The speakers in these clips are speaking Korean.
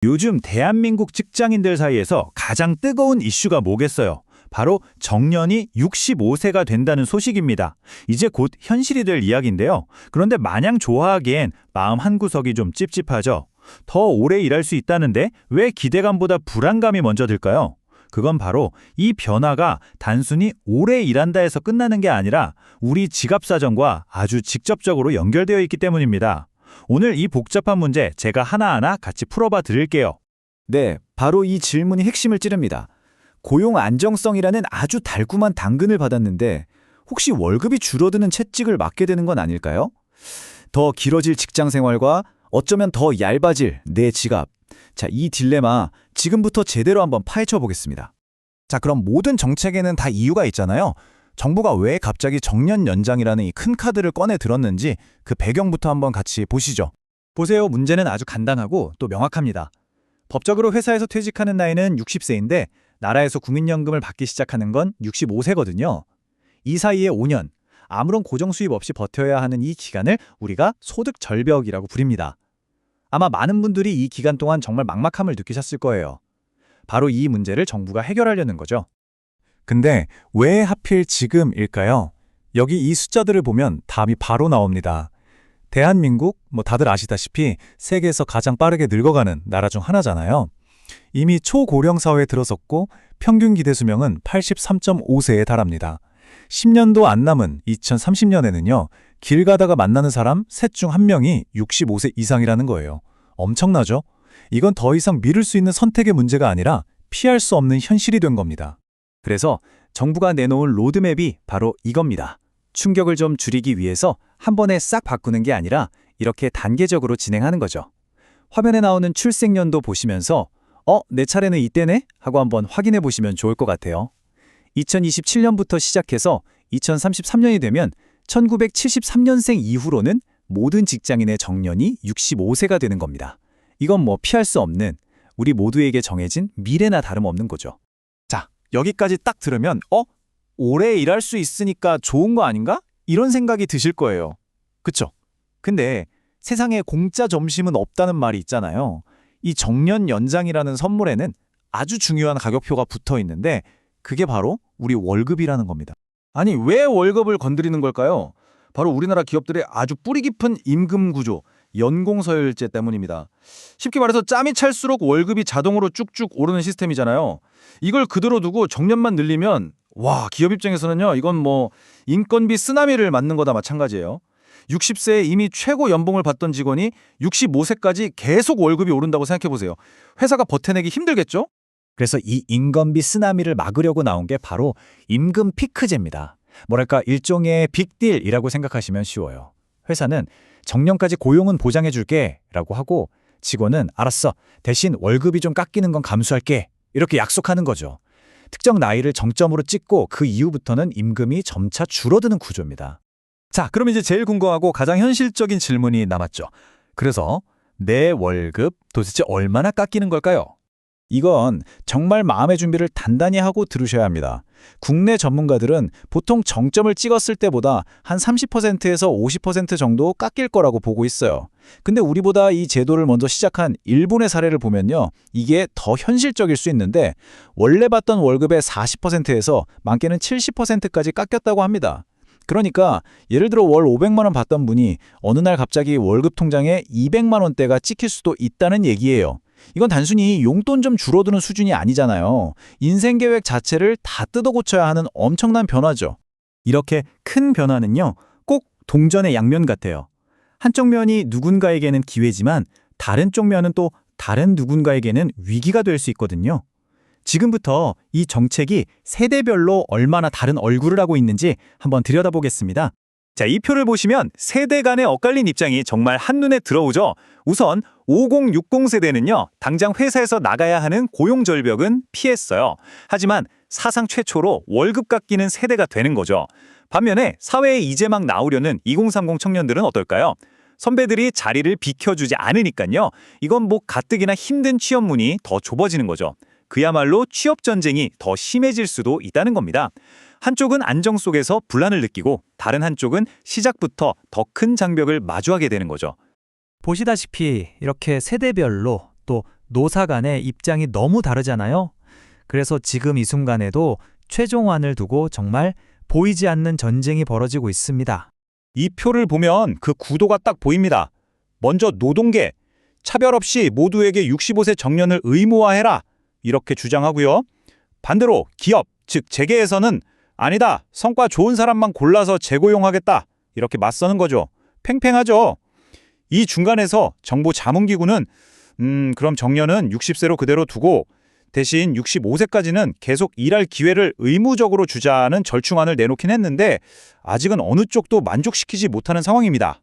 요즘 대한민국 직장인들 사이에서 가장 뜨거운 이슈가 뭐겠어요? 바로 정년이 65세가 된다는 소식입니다. 이제 곧 현실이 될 이야기인데요. 그런데 마냥 좋아하기엔 마음 한구석이 좀 찝찝하죠. 더 오래 일할 수 있다는데 왜 기대감보다 불안감이 먼저 들까요? 그건 바로 이 변화가 단순히 오래 일한다 해서 끝나는 게 아니라 우리 지갑 사정과 아주 직접적으로 연결되어 있기 때문입니다. 오늘 이 복잡한 문제 제가 하나하나 같이 풀어봐 드릴게요. 네, 바로 이 질문이 핵심을 찌릅니다. 고용 안정성이라는 아주 달콤한 당근을 받았는데 혹시 월급이 줄어드는 채찍을 맞게 되는 건 아닐까요? 더 길어질 직장 생활과 어쩌면 더 얇아질 내 지갑. 자, 이 딜레마 지금부터 제대로 한번 파헤쳐 보겠습니다. 자, 그럼 모든 정책에는 다 이유가 있잖아요. 정부가 왜 갑자기 정년 연장이라는 이 큰 카드를 꺼내 들었는지 그 배경부터 한번 같이 보시죠. 보세요. 문제는 아주 간단하고 또 명확합니다. 법적으로 회사에서 퇴직하는 나이는 60세인데 나라에서 국민연금을 받기 시작하는 건 65세거든요. 이 사이에 5년, 아무런 고정 수입 없이 버텨야 하는 이 기간을 우리가 소득 절벽이라고 부릅니다. 아마 많은 분들이 이 기간 동안 정말 막막함을 느끼셨을 거예요. 바로 이 문제를 정부가 해결하려는 거죠. 근데 왜 하필 지금일까요? 여기 이 숫자들을 보면 답이 바로 나옵니다. 대한민국, 다들 아시다시피 세계에서 가장 빠르게 늙어가는 나라 중 하나잖아요. 이미 초고령 사회에 들어섰고 평균 기대 수명은 83.5세에 달합니다. 10년도 안 남은 2030년에는요. 길 가다가 만나는 사람 셋 중 1명이 65세 이상이라는 거예요. 엄청나죠? 이건 더 이상 미룰 수 있는 선택의 문제가 아니라 피할 수 없는 현실이 된 겁니다. 그래서 정부가 내놓은 로드맵이 바로 이겁니다. 충격을 좀 줄이기 위해서 한 번에 싹 바꾸는 게 아니라 이렇게 단계적으로 진행하는 거죠. 화면에 나오는 출생연도 보시면서 내 차례는 이때네? 하고 한번 확인해 보시면 좋을 것 같아요. 2027년부터 시작해서 2033년이 되면 1973년생 이후로는 모든 직장인의 정년이 65세가 되는 겁니다. 이건 피할 수 없는 우리 모두에게 정해진 미래나 다름없는 거죠. 자, 여기까지 딱 들으면 오래 일할 수 있으니까 좋은 거 아닌가? 이런 생각이 드실 거예요. 그쵸? 근데 세상에 공짜 점심은 없다는 말이 있잖아요. 이 정년 연장이라는 선물에는 아주 중요한 가격표가 붙어 있는데 그게 바로 우리 월급이라는 겁니다. 아니, 왜 월급을 건드리는 걸까요? 바로 우리나라 기업들의 아주 뿌리 깊은 임금 구조, 연공서열제 때문입니다. 쉽게 말해서 짬이 찰수록 월급이 자동으로 쭉쭉 오르는 시스템이잖아요. 이걸 그대로 두고 정년만 늘리면 기업 입장에서는요, 이건 인건비 쓰나미를 맞는 거다 마찬가지예요. 60세에 이미 최고 연봉을 받던 직원이 65세까지 계속 월급이 오른다고 생각해보세요. 회사가 버텨내기 힘들겠죠? 그래서 이 인건비 쓰나미를 막으려고 나온 게 바로 임금 피크제입니다. 뭐랄까 일종의 빅딜이라고 생각하시면 쉬워요. 회사는 정년까지 고용은 보장해줄게 라고 하고 직원은 알았어, 대신 월급이 좀 깎이는 건 감수할게 이렇게 약속하는 거죠. 특정 나이를 정점으로 찍고 그 이후부터는 임금이 점차 줄어드는 구조입니다. 자, 그럼 이제 제일 궁금하고 가장 현실적인 질문이 남았죠. 그래서 내 월급 도대체 얼마나 깎이는 걸까요? 이건 정말 마음의 준비를 단단히 하고 들으셔야 합니다. 국내 전문가들은 보통 정점을 찍었을 때보다 한 30%에서 50% 정도 깎일 거라고 보고 있어요. 근데 우리보다 이 제도를 먼저 시작한 일본의 사례를 보면요. 이게 더 현실적일 수 있는데 원래 받던 월급의 40%에서 많게는 70%까지 깎였다고 합니다. 그러니까 예를 들어 월 500만 원 받던 분이 어느 날 갑자기 월급 통장에 200만 원대가 찍힐 수도 있다는 얘기예요. 이건 단순히 용돈 좀 줄어드는 수준이 아니잖아요. 인생 계획 자체를 다 뜯어 고쳐야 하는 엄청난 변화죠. 이렇게 큰 변화는요, 꼭 동전의 양면 같아요. 한쪽 면이 누군가에게는 기회지만 다른 쪽 면은 또 다른 누군가에게는 위기가 될 수 있거든요. 지금부터 이 정책이 세대별로 얼마나 다른 얼굴을 하고 있는지 한번 들여다보겠습니다. 자, 이 표를 보시면 세대 간의 엇갈린 입장이 정말 한눈에 들어오죠. 우선 5060 세대는요, 당장 회사에서 나가야 하는 고용 절벽은 피했어요. 하지만 사상 최초로 월급 깎이는 세대가 되는 거죠. 반면에 사회에 이제 막 나오려는 2030 청년들은 어떨까요? 선배들이 자리를 비켜주지 않으니까요. 이건 가뜩이나 힘든 취업문이 더 좁아지는 거죠. 그야말로 취업 전쟁이 더 심해질 수도 있다는 겁니다. 한쪽은 안정 속에서 불안을 느끼고 다른 한쪽은 시작부터 더 큰 장벽을 마주하게 되는 거죠. 보시다시피 이렇게 세대별로 또 노사 간의 입장이 너무 다르잖아요. 그래서 지금 이 순간에도 최종안을 두고 정말 보이지 않는 전쟁이 벌어지고 있습니다. 이 표를 보면 그 구도가 딱 보입니다. 먼저 노동계, 차별 없이 모두에게 65세 정년을 의무화해라 이렇게 주장하고요. 반대로 기업, 즉 재계에서는 아니다, 성과 좋은 사람만 골라서 재고용하겠다 이렇게 맞서는 거죠. 팽팽하죠. 이 중간에서 정부 자문기구는 그럼 정년은 60세로 그대로 두고 대신 65세까지는 계속 일할 기회를 의무적으로 주자는 절충안을 내놓긴 했는데 아직은 어느 쪽도 만족시키지 못하는 상황입니다.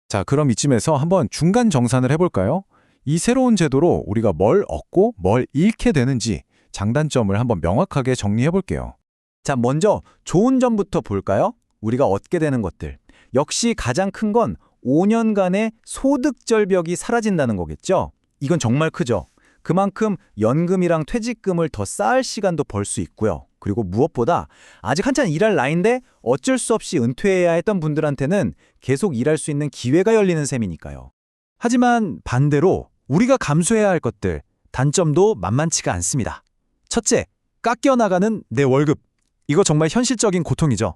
자, 그럼 이쯤에서 한번 중간 정산을 해볼까요? 이 새로운 제도로 우리가 뭘 얻고 뭘 잃게 되는지 장단점을 한번 명확하게 정리해볼게요. 자, 먼저 좋은 점부터 볼까요? 우리가 얻게 되는 것들. 역시 가장 큰 건 5년간의 소득 절벽이 사라진다는 거겠죠? 이건 정말 크죠? 그만큼 연금이랑 퇴직금을 더 쌓을 시간도 벌 수 있고요. 그리고 무엇보다 아직 한참 일할 나이인데 어쩔 수 없이 은퇴해야 했던 분들한테는 계속 일할 수 있는 기회가 열리는 셈이니까요. 하지만 반대로 우리가 감수해야 할 것들, 단점도 만만치가 않습니다. 첫째, 깎여나가는 내 월급. 이거 정말 현실적인 고통이죠.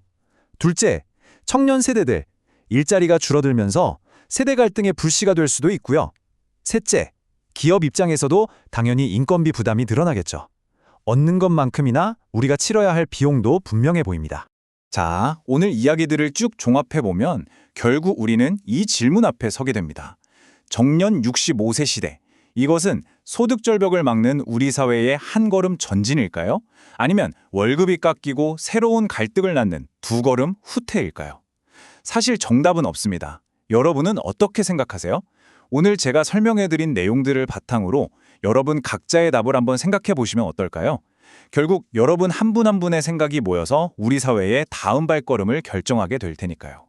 둘째, 청년 세대들. 일자리가 줄어들면서 세대 갈등의 불씨가 될 수도 있고요. 셋째, 기업 입장에서도 당연히 인건비 부담이 늘어나겠죠. 얻는 것만큼이나 우리가 치러야 할 비용도 분명해 보입니다. 자, 오늘 이야기들을 쭉 종합해보면 결국 우리는 이 질문 앞에 서게 됩니다. 정년 65세 시대. 이것은 소득 절벽을 막는 우리 사회의 한 걸음 전진일까요? 아니면 월급이 깎이고 새로운 갈등을 낳는 두 걸음 후퇴일까요? 사실 정답은 없습니다. 여러분은 어떻게 생각하세요? 오늘 제가 설명해드린 내용들을 바탕으로 여러분 각자의 답을 한번 생각해 보시면 어떨까요? 결국 여러분 한 분 한 분의 생각이 모여서 우리 사회의 다음 발걸음을 결정하게 될 테니까요.